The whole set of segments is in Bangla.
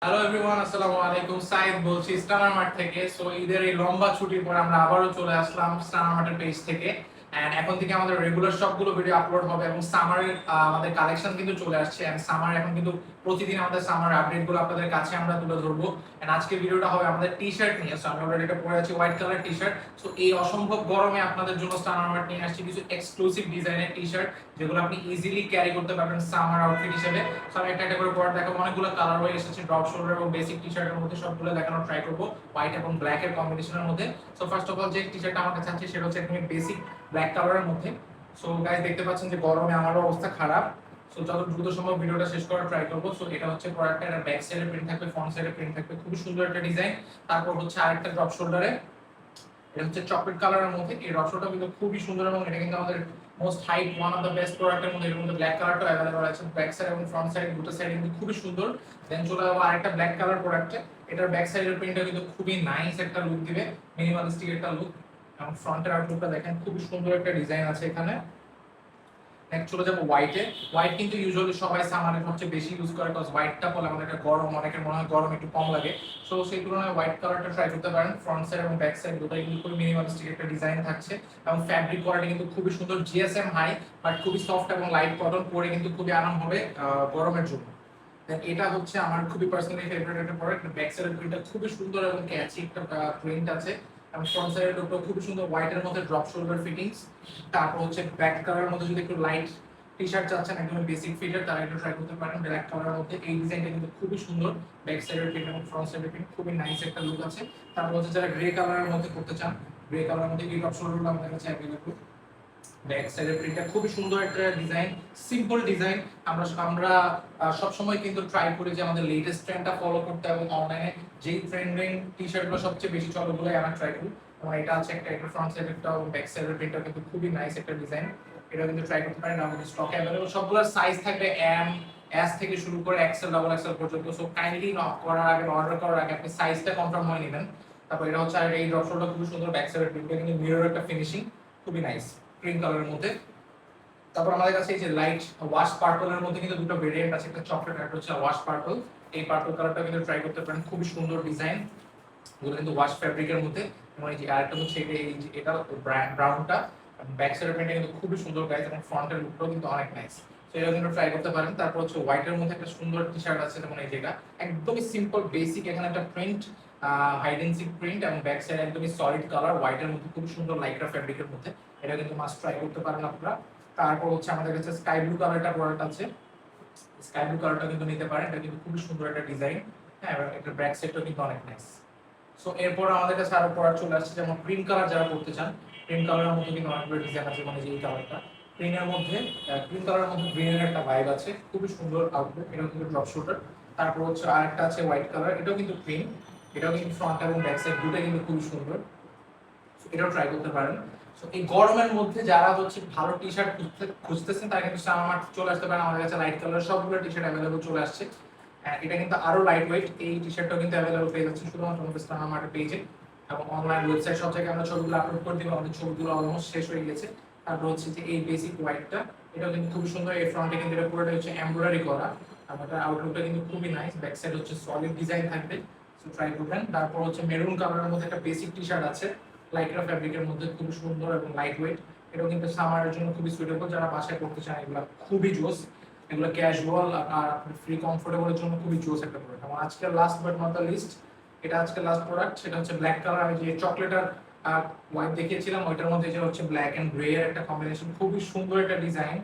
হ্যালো এভরিওয়ান, আসসালামু আলাইকুম। সাইদ বলছি স্টানার মার্ট থেকে। সো ঈদের এই লম্বা ছুটির পর আমরা আবারও চলে আসলাম স্টানার মার্টের পেজ থেকে। এন্ড এখন থেকে আমাদের রেগুলার সবগুলো ভিডিও আপলোড হবে এবং সামারের আমাদের কালেকশন কিন্তু চলে আসছে। এন্ড সামার এখন কিন্তু প্রতিদিন আমাদের সামার আপডেটগুলো আপনাদের কাছে আমরা তুলে ধরবো। এন্ড আজকের ভিডিওটা হবে আমাদের টি-শার্ট নিয়ে। সো আমি অলরেডি এটা পরে আছি, হোয়াইট কালার টি-শার্ট। সো এই অসম্ভব গরমে আপনাদের জন্য স্টানার মার্ট নিয়ে আসছি কিছু এক্সক্লুসিভ ডিজাইনের টি-শার্ট, যেগুলো আপনি ইজিলি ক্যারি করতে পারবেন সামার আউটফিট হিসেবে। সো আমি একটা একটা করে পরে দেখাবো। অনেকগুলো কালার হয়ে এসেছে, ড্রপ শোল্ডার এবং বেসিক টি-শার্টের মধ্যে সবগুলো দেখানোর ট্রাই করবো, হোয়াইট এবং ব্ল্যাক এর কম্বিনেশনের মধ্যে। সো ফার্স্ট অফ অল যে টি-শার্টটা আমার কাছে আছে সেটা হচ্ছে একদম বেসিক ব্ল্যাক কালারের মধ্যে। সো গাইস দেখতে পাচ্ছেন যে গরমে আমারও অবস্থা খারাপ। সো যত দ্রুত সম্ভব ভিডিওটা শেষ করার ট্রাই করবো। সো এটা হচ্ছে প্রোডাক্টটা, এটা ব্যাক সাইডে প্রিন্ট থাকবে, ফ্রন্ট সাইডে প্রিন্ট থাকবে, খুবই সুন্দর একটা ডিজাইন। তারপর হচ্ছে আরেকটা ড্রপ শোল্ডারে, এটা হচ্ছে চকলেট কালারের মধ্যে। এই ড্রপ শোল্ডারটা কিন্তু খুবই সুন্দর এবং এটা কিন্তু আমাদের most height one of the best প্রোডাক্টের মধ্যে। এর মধ্যে ব্ল্যাক কালারটা অ্যাভেলেবল আছে, ব্যাক সাইড এবং ফ্রন্ট সাইড দুটো সাইড কিন্তু খুবই সুন্দর। দেন চলে যাবো আরেকটা ব্ল্যাক কালার প্রোডাক্টে। এটার ব্যাক সাইডের প্রিন্টটা কিন্তু খুবই নাইস একটা লুক দিবে, মিনিমালিস্টিক একটা লুক। এবং ফ্রন্টের আউটলুকটা দেখেন, খুবই সুন্দর একটা ডিজাইন আছে এখানে। নেক্সট চলে যাবো হোয়াইটে। হোয়াইট কিন্তু ইউজুয়ালি সবাই সামারে সবচেয়ে বেশি ইউজ করে, বিকজ হোয়াইটটা পরে আমাদের একটা গরম, অনেকের মনে হয় গরম একটু কম লাগে। সো সেই তুলনায় হোয়াইট কালারটা ট্রাই করতে পারেন। ফ্রন্ট সাইড এবং ব্যাক সাইড দুটোই কিন্তু খুবই মিনিমালিস্টিক একটা ডিজাইন থাকছে এবং ফ্যাব্রিক কোয়ালিটি কিন্তু খুবই সুন্দর, জিএসএম হাই, বাট খুবই সফট এবং লাইট কটন, পরে কিন্তু খুবই আরাম হবে গরমের জন্য। দেন এটা হচ্ছে আমার খুবই পার্সোনালি ফেভারিট একটা প্রোডাক্ট। ব্যাক সাইডের প্রিন্টটা খুবই সুন্দর এবং ক্যাচি একটা প্রিন্ট আছে এবং ফ্রন্ট সাইডের লুকটা খুবই সুন্দর, হোয়াইটের মধ্যে ড্রপ শোল্ডার ফিটিংস। তারপর হচ্ছে ব্যাক কালারের মধ্যে যদি একটু লাইট টি-শার্ট চাচ্ছেন একদম বেসিক ফিটের, তারা একটু ট্রাই করতে পারেন ব্ল্যাক কালারের মধ্যে। এই ডিজাইনটা কিন্তু খুবই সুন্দর, ব্যাক সাইডের প্রিন্ট এবং ফ্রন্ট সাইডের প্রিন্ট খুবই নাইস একটা লুক আছে। তারপর হচ্ছে যারা গ্রে কালারের মধ্যে করতে চান, গ্রে কালারের মধ্যে এই ড্রপ শোল্ডারগুলো আমাদের কাছে অ্যাভেলেবল। ব্যাক সাইডের প্রিন্টটা খুবই সুন্দর একটা ডিজাইন, সিম্পল ডিজাইন। আমরা সব সময় কিন্তু ট্রাই করি যে আমাদের লেটেস্ট ট্রেন্ডটা ফলো করতে এবং অনলাইনে যেই ট্রেন্ডিং টি-শার্টগুলো সবচেয়ে বেশি চলে ওগুলোই আমরা ট্রাই করি। এবং এটা আছে একটা, এটা ফ্রন্ট সাইডেরটা এবং ব্যাক সাইডের প্রিন্টটা কিন্তু খুবই নাইস একটা ডিজাইন। এটা কিন্তু ট্রাই করতে পারেন, আমাদের স্টক অ্যাভেলেবল। সবগুলোর সাইজ থাকবে এম, এস থেকে শুরু করে এক্সেল, ডাবল এক্সেল পর্যন্ত। সো কাইন্ডলি নক করার আগে, অর্ডার করার আগে আপনি সাইজটা কনফার্ম হয়ে নেবেন। তারপর এটা হচ্ছে, আর এই ড্রপ শোল্ডারটা খুবই সুন্দর, ব্যাক সাইডের প্রিন্টটা কিন্তু মিরর একটা ফিনিশিং, খুবই নাইস ক্রিম কালারের মধ্যে। তারপর আমাদের কাছে এই যে লাইট ওয়াশ পার্পলের মধ্যে কিন্তু দুটো ভেরিয়েন্ট আছে, একটা চকলেট আর একটা হচ্ছে ওয়াশ পার্পল। এই পার্পল কালারটা কিন্তু ট্রাই করতে পারেন, খুবই সুন্দর ডিজাইন, এগুলো কিন্তু ওয়াশ ফ্যাব্রিকের মধ্যে। এবং এই যে আরেকটা হচ্ছে এই যে এটা ব্রাউনটা, ব্যাক সাইডের প্রিন্টটা কিন্তু খুবই সুন্দর গাইস এবং ফ্রন্টের লুকটাও কিন্তু অনেক নাইস। সো এটা কিন্তু ট্রাই করতে পারেন। তারপর হচ্ছে হোয়াইটের মধ্যে একটা সুন্দর টি-শার্ট আছে, যেমন এই যেটা একদমই সিম্পল বেসিক, এখানে একটা print hide and seek print এবং ব্যাক সাইড একদমই সলিড কালার, হোয়াইটের মধ্যে খুব সুন্দর লাইক্রা ফ্যাব্রিকের মধ্যে। এটা কিন্তু মাস্ট ট্রাই করতে পারেন আপনারা। তারপর হচ্ছে আমাদের কাছে স্কাই ব্লু কালারটা প্রোডাক্ট আছে, স্কাই ব্লু কালারটা কিন্তু নিতে পারেন, এটা কিন্তু খুবই সুন্দর একটা ডিজাইন। হ্যাঁ, এবং একটা ব্যাক সাইডটাও কিন্তু অনেক নাইস। সো এরপর আমাদের কাছে আরো প্রোডাক্ট চলে আসছে, যেমন ক্রিম কালার যারা করতে চান। ক্রিম কালারের মধ্যে কিন্তু অনেকগুলো ডিজাইন আছে, মানে যে এই কালারটা ক্রিমের মধ্যে, ক্রিম কালারের মধ্যে গ্রিনের একটা ভাইব আছে, খুবই সুন্দর আউটলুক। এটাও কিন্তু ড্রপ শোল্ডার। তারপর হচ্ছে আরেকটা আছে হোয়াইট কালার, এটাও কিন্তু ক্রিম, এটাও কিন্তু ফ্রন্ট এবং ব্যাক সাইড দুটোই কিন্তু খুবই সুন্দর। এটাও ট্রাই করতে পারেন। সো এই গরমের মধ্যে যারা হচ্ছে ভালো টি-শার্ট খুঁজতেছেন তারা কিন্তু আমার চলে আসতে পারেন, আমাদের কাছে লাইট কালার সবগুলো টি-শার্ট অ্যাভেলেবল চলে আসছে। এটা কিন্তু আরো লাইট ওয়েট, এই টি-শার্টটাও কিন্তু অ্যাভেলেবল পেয়ে যাচ্ছে শুধুমাত্র আমাদের স্টার মার্কেট পেজে এবং অনলাইন ওয়েবসাইট সব জায়গায় আমরা ছবিগুলো আপলোড করে দিব। আমাদের ছবিগুলো অলমোস্ট শেষ হয়ে গেছে। তারপর হচ্ছে যে এই বেসিক হোয়াইটটা, এটাও কিন্তু খুব সুন্দর, এই ফ্রন্টে কিন্তু এটা পুরোটা হচ্ছে এমব্রয়ডারি করা, আমাদের আউটলুকটা কিন্তু খুবই নাইস, ব্যাক সাইড হচ্ছে সলিড ডিজাইন থাকবে। সো ট্রাই করবেন। তারপর হচ্ছে মেরুন কালারের মধ্যে একটা বেসিক টি-শার্ট আছে, লাইক্রা ফ্যাব্রিকের মধ্যে, খুব সুন্দর এবং লাইট ওয়েট। এটাও কিন্তু সামারের জন্য খুবই সুইটেবল, যারা বাসায় করতে চান এগুলো খুবই জোস। এগুলো ক্যাজুয়াল আর ফ্রি কমফোর্টেবলের জন্য খুবই জোস একটা প্রোডাক্ট। এবং আজকের last but not the least, এটা আজকের লাস্ট প্রোডাক্ট, সেটা হচ্ছে ব্ল্যাক কালার। আমি যে চকলেট আর হোয়াইট দেখিয়েছিলাম ওইটার মধ্যে যে হচ্ছে ব্ল্যাক এন্ড গ্রে এর একটা কম্বিনেশন, খুবই সুন্দর একটা ডিজাইন।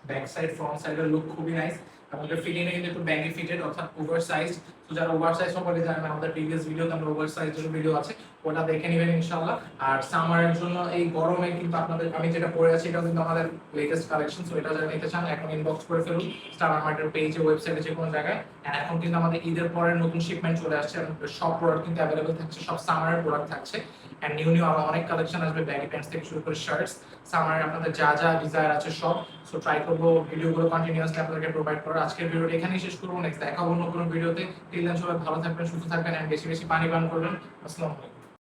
ব্যাক সাইড ফ্রন্ট সাইডের লুক খুবই নাইস এবং এটা ফিটিংটা কিন্তু একটু ব্যাগি ফিটেড, অর্থাৎ ওভার সাইজ। তো যারা ওভার সাইজ সম্পর্কে জানেন, আমাদের প্রিভিয়াস ভিডিওতে আমরা ওভার সাইজের ভিডিও আছে, ওটা দেখে নেবেন ইনশাআল্লাহ। আর সামারের জন্য এই গরমে কিন্তু আপনাদের, আমি যেটা পরে আছি এটাও কিন্তু আমাদের লেটেস্ট কালেকশন। সো এটা যারা নিতে চান এখন ইনবক্স করে ফেলুন স্টার মার্কেটের পেজে, ওয়েবসাইটে, যে কোনো জায়গায়। এন্ড এখন কিন্তু আমাদের ঈদের পরের নতুন শিপমেন্ট চলে আসছে এবং সব প্রোডাক্ট কিন্তু অ্যাভেলেবল থাকছে, সব সামারের প্রোডাক্ট থাকছে। এন্ড নিউ আরো অনেক কালেকশন আসবে, ব্যাগি প্যান্টস থেকে শুরু করে শার্টস, সামারের আপনাদের যা যা ডিজায়ার আছে সব। সো ট্রাই করবো ভিডিওগুলো কন্টিনিউয়াসলি আপনাদেরকে প্রোভাইড করার। আজকের ভিডিওটা এখানেই শেষ করবো, নেক্সট দেখা অন্য কোনো ভিডিওতে। টিল দেন সবাই ভালো থাকবেন, সুস্থ থাকবেন এন্ড বেশি বেশি পানি পান করবেন। আসসালামু আলাইকুম।